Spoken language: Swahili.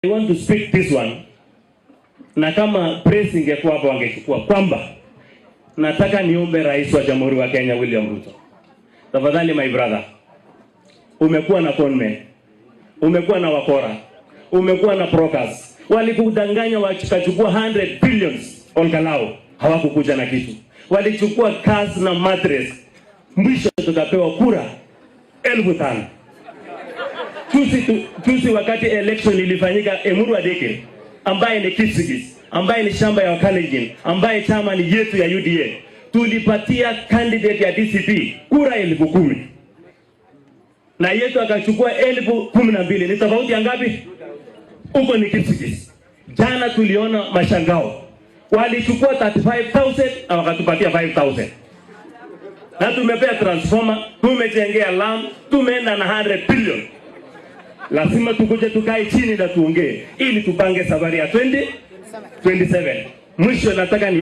I want to speak this one, na kama press ingekuwa hapo wangechukua kwamba nataka niombe rais wa Jamhuri wa Kenya William Ruto. Tafadhali my brother, umekuwa na conmen, umekuwa na wakora, umekuwa na brokers. Walikudanganya wakachukua 100 billions onkalao, hawakukuja na kitu. Walichukua cars na mattress. Mwisho tukapewa kura 1500. Tusi wakati election ilifanyika Emuru Adeke, ambaye ni Kipsigis, ambaye ni shamba ya Wakalenjin, ambaye chama ni yetu ya UDA, tulipatia candidate ya DCP kura 10,000. Na yetu akachukua 12,000. Ni tofauti ya ngapi? Uko ni Kipsigis. Jana tuliona mashangao. Walichukua 35,000 na wakatupatia 5,000. Na tumepea transformer, tumejengea lam, tumeenda na 100 billion. Lazima tukuje tukae chini na tuongee ili tupange safari ya 2027. Mwisho nataka ni